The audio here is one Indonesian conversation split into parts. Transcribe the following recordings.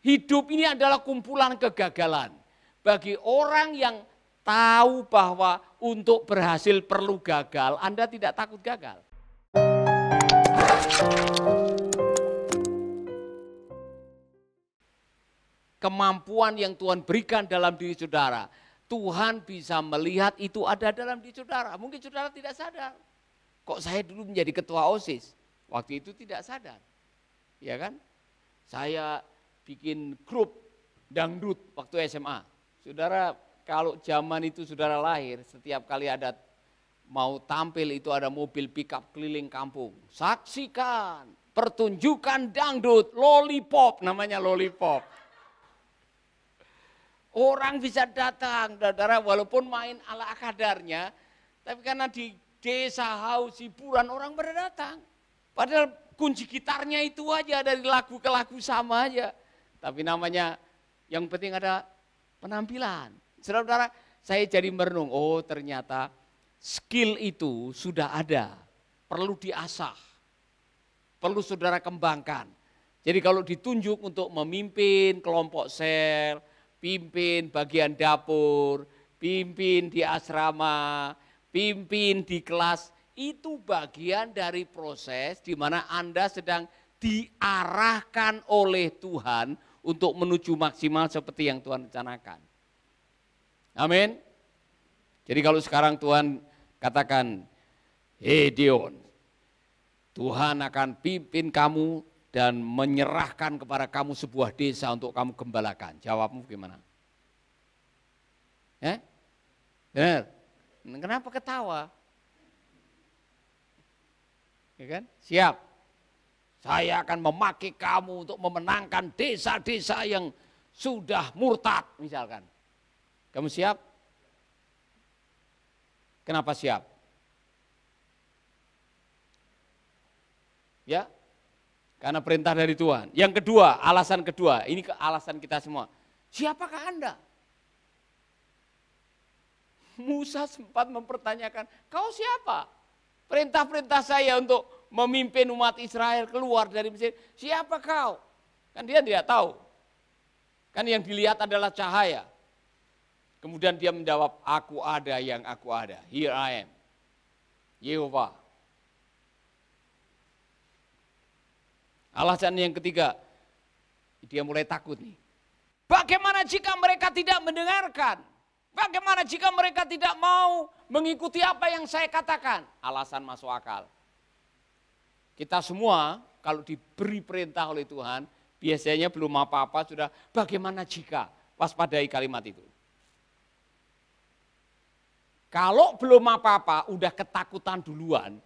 Hidup ini adalah kumpulan kegagalan. Bagi orang yang tahu bahwa untuk berhasil perlu gagal, Anda tidak takut gagal. Kemampuan yang Tuhan berikan dalam diri saudara, Tuhan bisa melihat itu ada dalam diri saudara. Mungkin saudara tidak sadar. Kok saya dulu menjadi ketua OSIS? Waktu itu tidak sadar. Ya kan? Saya bikin grup dangdut waktu SMA. Saudara, kalau zaman itu saudara lahir, setiap kali ada mau tampil itu ada mobil pickup keliling kampung. Saksikan pertunjukan dangdut, lollipop, namanya lollipop. Orang bisa datang, saudara, walaupun main ala kadarnya, tapi karena di desa haus hiburan orang pada datang. Padahal kunci gitarnya itu aja, dari lagu ke lagu sama aja. Tapi namanya yang penting ada penampilan. Saudara-saudara, saya jadi merenung, oh ternyata skill itu sudah ada, perlu diasah, perlu saudara kembangkan. Jadi kalau ditunjuk untuk memimpin kelompok sel, pimpin bagian dapur, pimpin di asrama, pimpin di kelas, itu bagian dari proses di mana Anda sedang diarahkan oleh Tuhan untuk menuju maksimal seperti yang Tuhan rencanakan. Amin. Jadi kalau sekarang Tuhan katakan, hei Dion, Tuhan akan pimpin kamu dan menyerahkan kepada kamu sebuah desa untuk kamu gembalakan. Jawabmu gimana? Benar? Kenapa ketawa? Ya kan? Siap. Saya akan memakai kamu untuk memenangkan desa-desa yang sudah murtad misalkan. Kamu siap? Kenapa siap? Ya, karena perintah dari Tuhan. Yang kedua, alasan kedua, ini alasan kita semua. Siapakah Anda? Musa sempat mempertanyakan, kau siapa? Perintah-perintah saya untuk memimpin umat Israel keluar dari Mesir, siapa kau? Kan dia tidak tahu. Kan yang dilihat adalah cahaya. Kemudian dia menjawab, aku ada yang aku ada. Here I am. Yehova. Alasan yang ketiga, dia mulai takut nih. Bagaimana jika mereka tidak mendengarkan? Bagaimana jika mereka tidak mau mengikuti apa yang saya katakan? Alasan masuk akal. Kita semua kalau diberi perintah oleh Tuhan, biasanya belum apa-apa sudah bagaimana jika? Waspadai kalimat itu. Kalau belum apa-apa udah ketakutan duluan,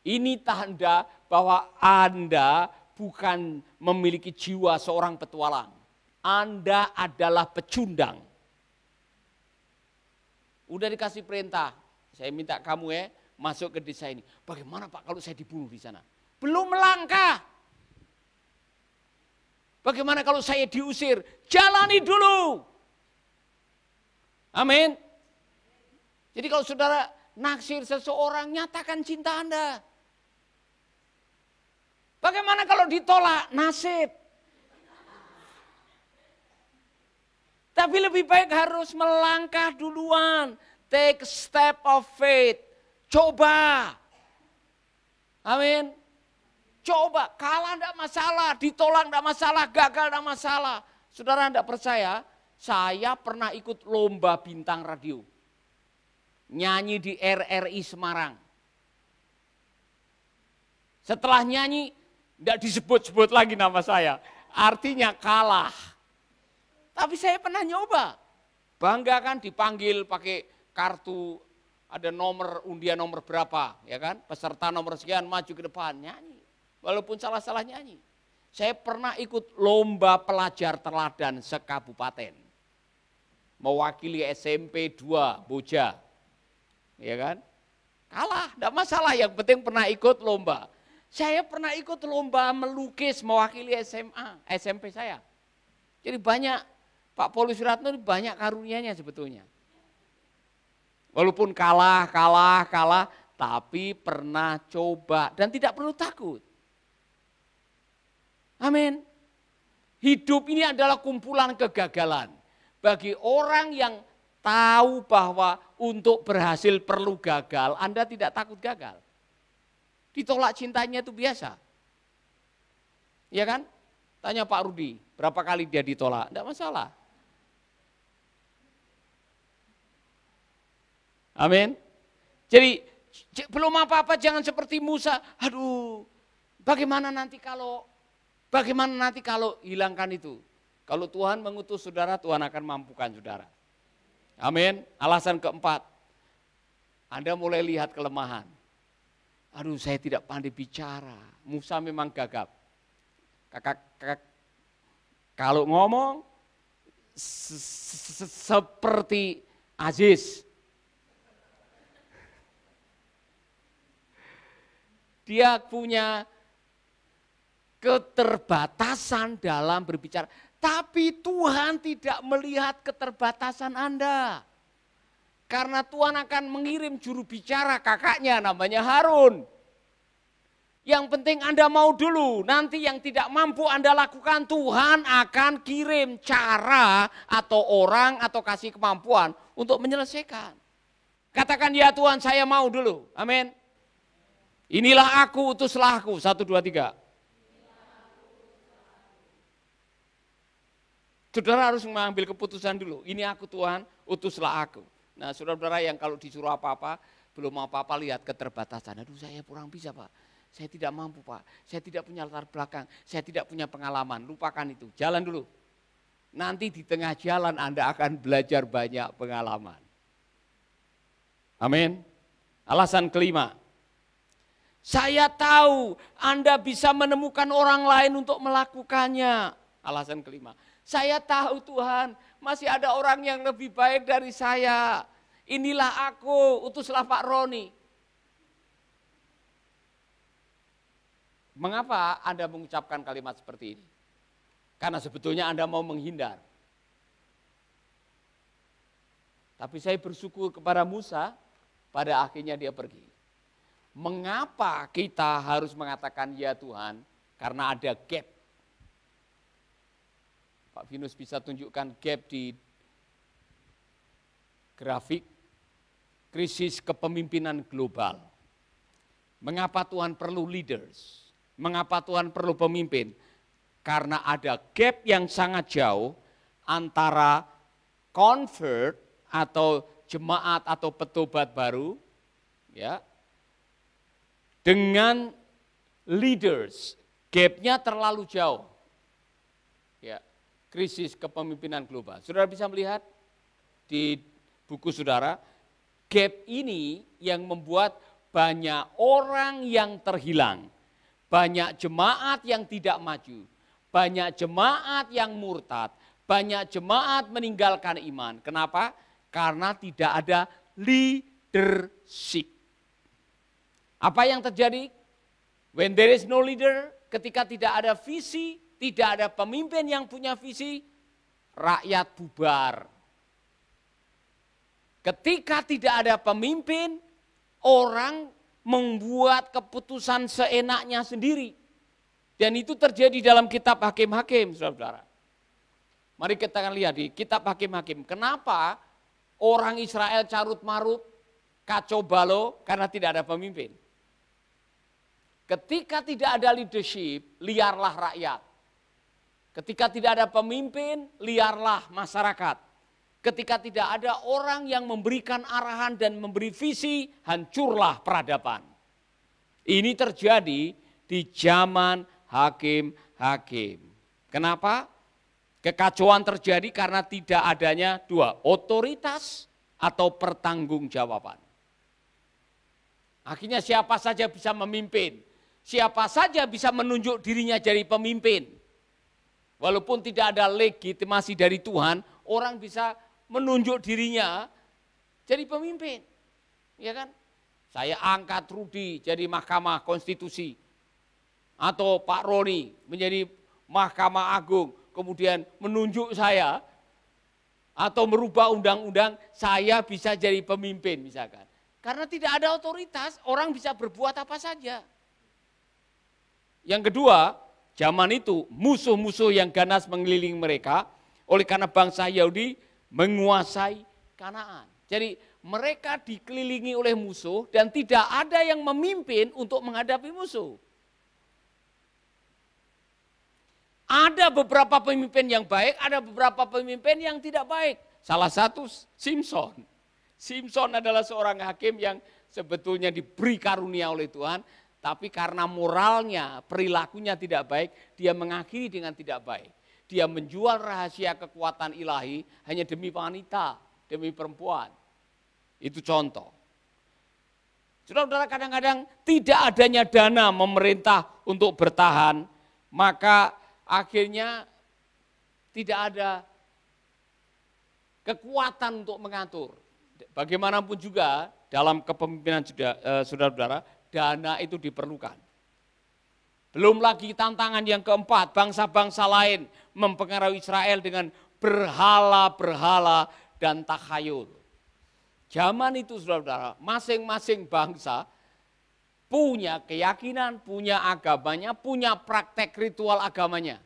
ini tanda bahwa Anda bukan memiliki jiwa seorang petualang. Anda adalah pecundang. Udah dikasih perintah, saya minta kamu masuk ke desa ini. Bagaimana Pak kalau saya dibunuh di sana? Belum melangkah. Bagaimana kalau saya diusir? Jalani dulu. Amin. Jadi kalau saudara naksir seseorang, nyatakan cinta Anda. Bagaimana kalau ditolak? Nasib. Tapi lebih baik harus melangkah duluan. Take step of faith. Coba. Amin. Coba, kalah enggak masalah, ditolak enggak masalah, gagal enggak masalah. Saudara enggak percaya, saya pernah ikut lomba bintang radio. Nyanyi di RRI Semarang. Setelah nyanyi, enggak disebut-sebut lagi nama saya. Artinya kalah. Tapi saya pernah nyoba. Bangga kan dipanggil pakai kartu, ada nomor, undian nomor berapa, ya kan? Peserta nomor sekian maju ke depan, nyanyi. Walaupun salah-salah nyanyi. Saya pernah ikut lomba pelajar teladan sekabupaten. Mewakili SMP 2 Boja. Ya kan? Kalah, enggak masalah, yang penting pernah ikut lomba. Saya pernah ikut lomba melukis mewakili SMP saya. Jadi banyak, Pak Paulus Wiratno banyak karunia-nya sebetulnya. Walaupun kalah, tapi pernah coba dan tidak perlu takut. Amin. Hidup ini adalah kumpulan kegagalan. Bagi orang yang tahu bahwa untuk berhasil perlu gagal, Anda tidak takut gagal. Ditolak cintanya itu biasa. Iya kan? Tanya Pak Rudi, berapa kali dia ditolak? Tidak masalah. Amin. Jadi belum apa-apa jangan seperti Musa. Aduh, bagaimana nanti kalau hilangkan itu? Kalau Tuhan mengutus saudara, Tuhan akan mampukan saudara. Amin. Alasan keempat, Anda mulai lihat kelemahan. Aduh, saya tidak pandai bicara. Musa memang gagap. Kalau ngomong seperti Aziz. Dia punya keterbatasan dalam berbicara. Tapi Tuhan tidak melihat keterbatasan Anda. Karena Tuhan akan mengirim juru bicara kakaknya namanya Harun. Yang penting Anda mau dulu, nanti yang tidak mampu Anda lakukan Tuhan akan kirim cara atau orang atau kasih kemampuan untuk menyelesaikan. Katakan ya Tuhan saya mau dulu, amin. Inilah aku, utuslah aku, 1, 2, 3. Saudara harus mengambil keputusan dulu, ini aku Tuhan, utuslah aku. Nah saudara-saudara yang kalau disuruh apa-apa, belum apa-apa lihat keterbatasan. Aduh saya kurang bisa Pak, saya tidak mampu Pak, saya tidak punya latar belakang, saya tidak punya pengalaman, lupakan itu, jalan dulu. Nanti di tengah jalan Anda akan belajar banyak pengalaman. Amin. Alasan kelima, saya tahu Anda bisa menemukan orang lain untuk melakukannya. Alasan kelima, saya tahu Tuhan masih ada orang yang lebih baik dari saya. Inilah aku, utuslah Pak Roni. Mengapa Anda mengucapkan kalimat seperti ini? Karena sebetulnya Anda mau menghindar. Tapi saya bersyukur kepada Musa, pada akhirnya dia pergi. Mengapa kita harus mengatakan ya Tuhan? Karena ada gap. Pak Vinus bisa tunjukkan gap di grafik krisis kepemimpinan global. Mengapa Tuhan perlu leaders? Mengapa Tuhan perlu pemimpin? Karena ada gap yang sangat jauh antara convert atau jemaat atau petobat baru ya dengan leaders. Gapnya terlalu jauh. Ya. Krisis kepemimpinan global. Saudara bisa melihat di buku saudara, gap ini yang membuat banyak orang yang terhilang, banyak jemaat yang tidak maju, banyak jemaat yang murtad, banyak jemaat meninggalkan iman. Kenapa? Karena tidak ada leadership. Apa yang terjadi? When there is no leader, ketika tidak ada visi, tidak ada pemimpin yang punya visi, rakyat bubar. Ketika tidak ada pemimpin, orang membuat keputusan seenaknya sendiri. Dan itu terjadi dalam kitab Hakim-Hakim, saudara-saudara. Mari kita akan lihat di kitab Hakim-Hakim. Kenapa orang Israel carut-marut, kacau balau, karena tidak ada pemimpin. Ketika tidak ada leadership, liarlah rakyat. Ketika tidak ada pemimpin, liarlah masyarakat. Ketika tidak ada orang yang memberikan arahan dan memberi visi, hancurlah peradaban. Ini terjadi di zaman hakim-hakim. Kenapa? Kekacauan terjadi karena tidak adanya dua, otoritas atau pertanggungjawaban. Akhirnya siapa saja bisa memimpin, siapa saja bisa menunjuk dirinya jadi pemimpin. Walaupun tidak ada legitimasi dari Tuhan, orang bisa menunjuk dirinya jadi pemimpin. Ya kan? Saya angkat Rudi jadi Mahkamah Konstitusi. Atau Pak Roni menjadi Mahkamah Agung. Kemudian menunjuk saya. Atau merubah undang-undang, saya bisa jadi pemimpin misalkan. Karena tidak ada otoritas, orang bisa berbuat apa saja. Yang kedua, zaman itu musuh-musuh yang ganas mengelilingi mereka, oleh karena bangsa Yahudi menguasai Kanaan. Jadi mereka dikelilingi oleh musuh dan tidak ada yang memimpin untuk menghadapi musuh. Ada beberapa pemimpin yang baik, ada beberapa pemimpin yang tidak baik. Salah satu Simson. Simson adalah seorang hakim yang sebetulnya diberi karunia oleh Tuhan, tapi karena moralnya, perilakunya tidak baik, dia mengakhiri dengan tidak baik. Dia menjual rahasia kekuatan ilahi hanya demi wanita, demi perempuan. Itu contoh. Saudara-saudara, kadang-kadang tidak adanya dana memerintah untuk bertahan, maka akhirnya tidak ada kekuatan untuk mengatur. Bagaimanapun juga dalam kepemimpinan saudara-saudara, dana itu diperlukan. Belum lagi tantangan yang keempat, bangsa-bangsa lain mempengaruhi Israel dengan berhala-berhala dan takhayul. Zaman itu saudara-saudara, masing-masing bangsa punya keyakinan, punya agamanya, punya praktek ritual agamanya.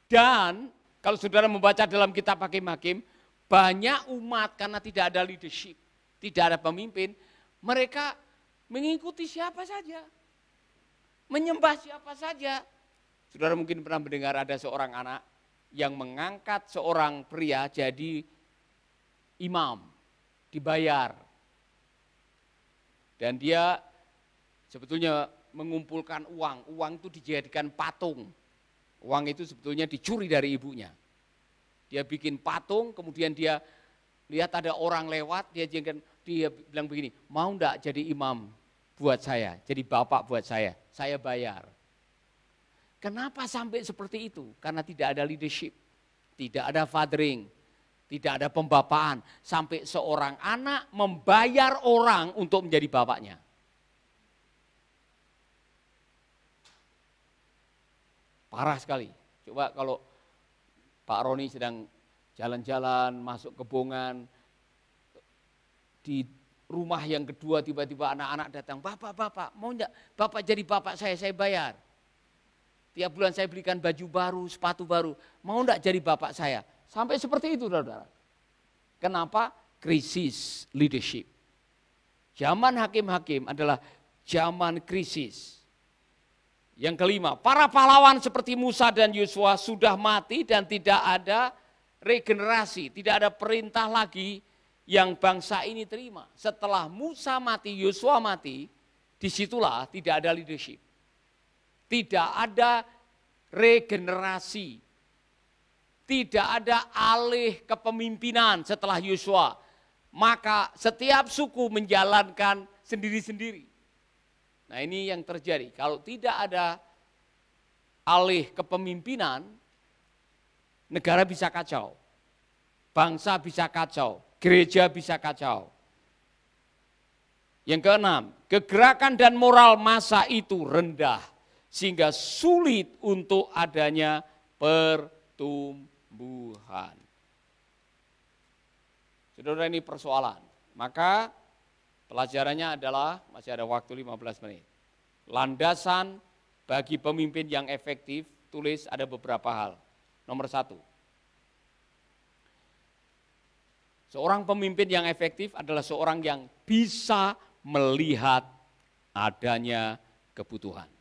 Dan kalau saudara membaca dalam kitab Hakim-Hakim, banyak umat karena tidak ada leadership, tidak ada pemimpin, mereka mengikuti siapa saja, menyembah siapa saja. Saudara mungkin pernah mendengar ada seorang anak yang mengangkat seorang pria jadi imam, dibayar. Dan dia sebetulnya mengumpulkan uang itu dijadikan patung. Uang itu sebetulnya dicuri dari ibunya. Dia bikin patung, kemudian dia lihat ada orang lewat, dia bilang begini, mau enggak jadi imam buat saya, jadi bapak buat saya bayar. Kenapa sampai seperti itu? Karena tidak ada leadership, tidak ada fathering, tidak ada pembapaan. Sampai seorang anak membayar orang untuk menjadi bapaknya. Parah sekali. Coba kalau Pak Roni sedang jalan-jalan, masuk kebongan, di rumah yang kedua tiba-tiba anak-anak datang, bapak, mau enggak bapak jadi bapak saya bayar. Tiap bulan saya belikan baju baru, sepatu baru, mau enggak jadi bapak saya. Sampai seperti itu saudara. Kenapa? Krisis leadership. Zaman hakim-hakim adalah zaman krisis. Yang kelima, para pahlawan seperti Musa dan Yosua sudah mati dan tidak ada regenerasi, tidak ada perintah lagi yang bangsa ini terima. Setelah Musa mati, Yosua mati, disitulah tidak ada leadership. Tidak ada regenerasi. Tidak ada alih kepemimpinan setelah Yosua. Maka setiap suku menjalankan sendiri-sendiri. Nah ini yang terjadi, kalau tidak ada alih kepemimpinan, negara bisa kacau, bangsa bisa kacau, gereja bisa kacau. Yang keenam, kegerakan dan moral masa itu rendah, sehingga sulit untuk adanya pertumbuhan. Saudara, ini persoalan, maka pelajarannya adalah, masih ada waktu 15 menit. Landasan bagi pemimpin yang efektif, tulis ada beberapa hal. Nomor 1, seorang pemimpin yang efektif adalah seorang yang bisa melihat adanya kebutuhan.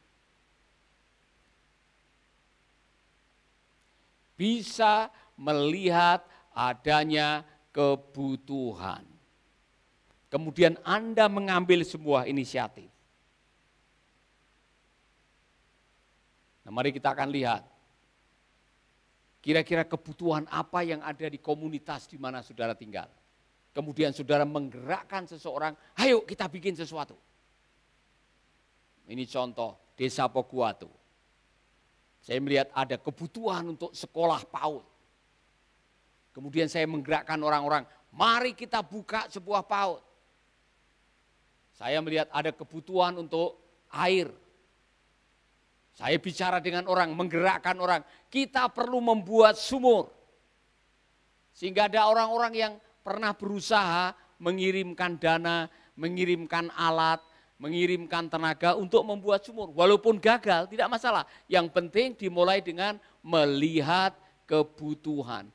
Bisa melihat adanya kebutuhan. Kemudian Anda mengambil sebuah inisiatif. Nah, mari kita akan lihat kira-kira kebutuhan apa yang ada di komunitas di mana saudara tinggal. Kemudian saudara menggerakkan seseorang, ayo kita bikin sesuatu. Ini contoh Desa Poguatu. Saya melihat ada kebutuhan untuk sekolah PAUD. Kemudian saya menggerakkan orang-orang, mari kita buka sebuah PAUD. Saya melihat ada kebutuhan untuk air. Saya bicara dengan orang, menggerakkan orang. Kita perlu membuat sumur. Sehingga ada orang-orang yang pernah berusaha mengirimkan dana, mengirimkan alat, mengirimkan tenaga untuk membuat sumur. Walaupun gagal, tidak masalah. Yang penting dimulai dengan melihat kebutuhan.